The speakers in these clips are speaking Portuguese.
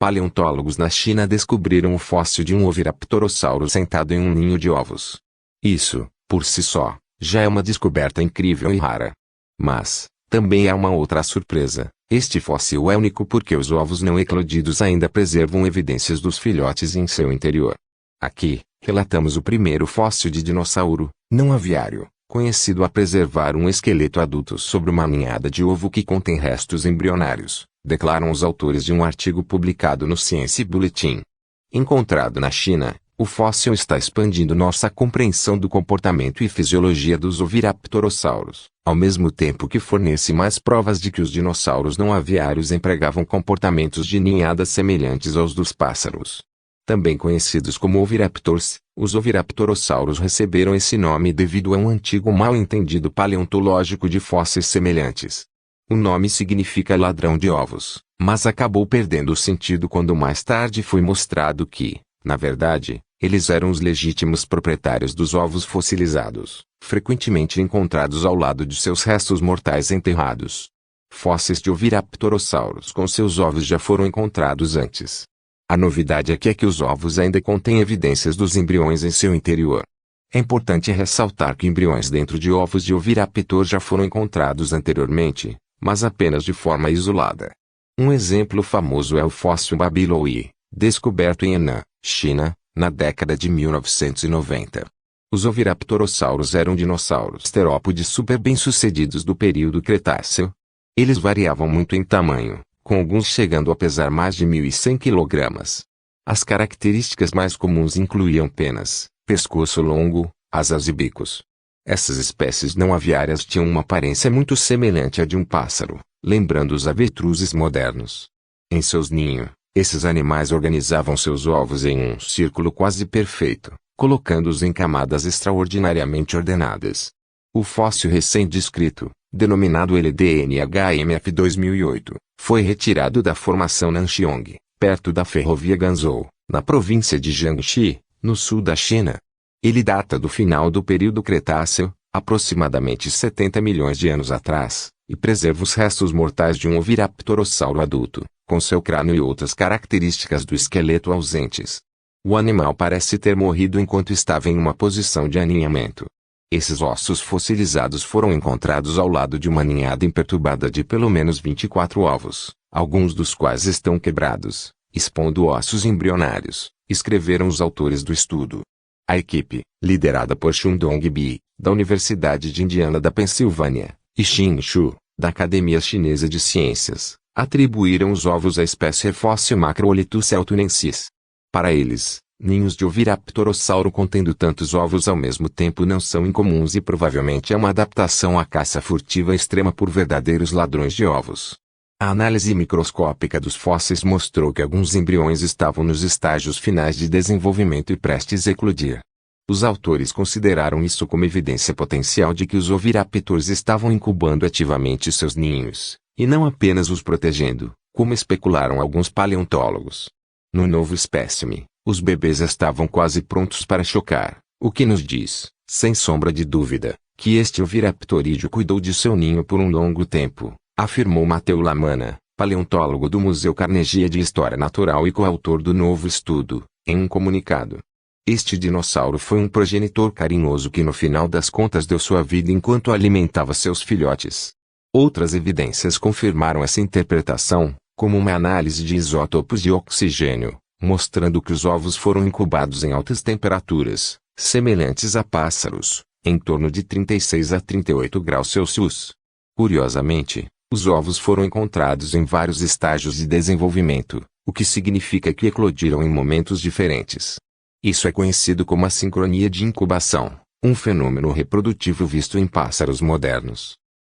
Paleontólogos na China descobriram o fóssil de um oviraptorossauro sentado em um ninho de ovos. Isso, por si só, já é uma descoberta incrível e rara. Mas, também há uma outra surpresa. Este fóssil é único porque os ovos não eclodidos ainda preservam evidências dos filhotes em seu interior. Aqui, relatamos o primeiro fóssil de dinossauro, não aviário, conhecido a preservar um esqueleto adulto sobre uma ninhada de ovo que contém restos embrionários, declaram os autores de um artigo publicado no Science Bulletin. Encontrado na China, o fóssil está expandindo nossa compreensão do comportamento e fisiologia dos oviraptorossauros, ao mesmo tempo que fornece mais provas de que os dinossauros não aviários empregavam comportamentos de ninhada semelhantes aos dos pássaros. Também conhecidos como oviraptors, os oviraptorossauros receberam esse nome devido a um antigo mal-entendido paleontológico de fósseis semelhantes. O nome significa ladrão de ovos, mas acabou perdendo o sentido quando mais tarde foi mostrado que, na verdade, eles eram os legítimos proprietários dos ovos fossilizados, frequentemente encontrados ao lado de seus restos mortais enterrados. Fósseis de oviraptorossauros com seus ovos já foram encontrados antes. A novidade aqui é que os ovos ainda contêm evidências dos embriões em seu interior. É importante ressaltar que embriões dentro de ovos de oviraptor já foram encontrados anteriormente, mas apenas de forma isolada. Um exemplo famoso é o fóssil Babiloii, descoberto em Henan, China, na década de 1990. Os oviraptorossauros eram dinossauros terópodes super bem-sucedidos do período Cretáceo. Eles variavam muito em tamanho, com alguns chegando a pesar mais de 1.100 kg. As características mais comuns incluíam penas, pescoço longo, asas e bicos. Essas espécies não aviárias tinham uma aparência muito semelhante à de um pássaro, lembrando os avetruzes modernos. Em seus ninhos, esses animais organizavam seus ovos em um círculo quase perfeito, colocando-os em camadas extraordinariamente ordenadas. O fóssil recém-descrito, denominado LDNHMF 2008, foi retirado da formação Nanxiong, perto da ferrovia Ganzhou, na província de Jiangxi, no sul da China. Ele data do final do período Cretáceo, aproximadamente 70 milhões de anos atrás, e preserva os restos mortais de um oviraptorossauro adulto, com seu crânio e outras características do esqueleto ausentes. O animal parece ter morrido enquanto estava em uma posição de aninhamento. Esses ossos fossilizados foram encontrados ao lado de uma ninhada imperturbada de pelo menos 24 ovos, alguns dos quais estão quebrados, expondo ossos embrionários, escreveram os autores do estudo. A equipe, liderada por Shundong Bi, da Universidade de Indiana da Pensilvânia, e Xin Shu, da Academia Chinesa de Ciências, atribuíram os ovos à espécie fóssil Macrolithus eltunensis. Para eles, ninhos de oviraptorossauro contendo tantos ovos ao mesmo tempo não são incomuns e provavelmente é uma adaptação à caça furtiva extrema por verdadeiros ladrões de ovos. A análise microscópica dos fósseis mostrou que alguns embriões estavam nos estágios finais de desenvolvimento e prestes a eclodir. Os autores consideraram isso como evidência potencial de que os oviraptors estavam incubando ativamente seus ninhos, e não apenas os protegendo, como especularam alguns paleontólogos. No novo espécime, os bebês estavam quase prontos para chocar, o que nos diz, sem sombra de dúvida, que este oviraptorídeo cuidou de seu ninho por um longo tempo, afirmou Mateu Lamana, paleontólogo do Museu Carnegie de História Natural e coautor do novo estudo, em um comunicado. Este dinossauro foi um progenitor carinhoso que no final das contas deu sua vida enquanto alimentava seus filhotes. Outras evidências confirmaram essa interpretação, como uma análise de isótopos de oxigênio, mostrando que os ovos foram incubados em altas temperaturas, semelhantes a pássaros, em torno de 36 a 38 graus Celsius. Curiosamente, os ovos foram encontrados em vários estágios de desenvolvimento, o que significa que eclodiram em momentos diferentes. Isso é conhecido como a sincronia de incubação, um fenômeno reprodutivo visto em pássaros modernos.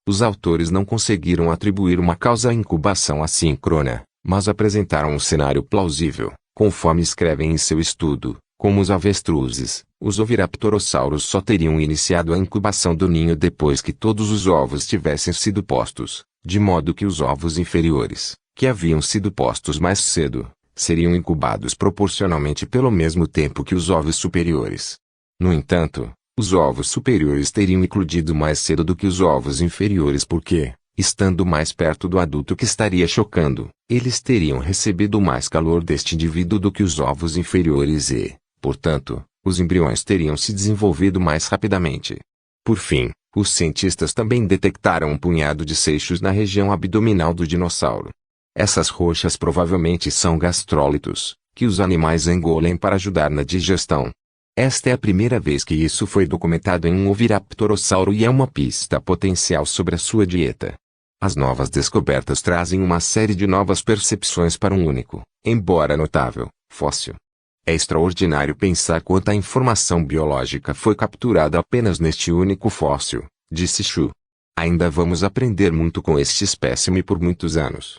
Os autores não conseguiram atribuir uma causa à incubação assíncrona, mas apresentaram um cenário plausível, conforme escrevem em seu estudo. Como os avestruzes, os oviraptorossauros só teriam iniciado a incubação do ninho depois que todos os ovos tivessem sido postos, de modo que os ovos inferiores, que haviam sido postos mais cedo, seriam incubados proporcionalmente pelo mesmo tempo que os ovos superiores. No entanto, os ovos superiores teriam eclodido mais cedo do que os ovos inferiores porque, estando mais perto do adulto que estaria chocando, Eles teriam recebido mais calor deste indivíduo do que os ovos inferiores e, portanto, os embriões teriam se desenvolvido mais rapidamente. Por fim, os cientistas também detectaram um punhado de seixos na região abdominal do dinossauro. Essas roxas provavelmente são gastrólitos, que os animais engolem para ajudar na digestão. Esta é a primeira vez que isso foi documentado em um oviraptorossauro e é uma pista potencial sobre a sua dieta. As novas descobertas trazem uma série de novas percepções para um único, embora notável, fóssil. É extraordinário pensar quanta informação biológica foi capturada apenas neste único fóssil, disse Chu. Ainda vamos aprender muito com este espécime por muitos anos.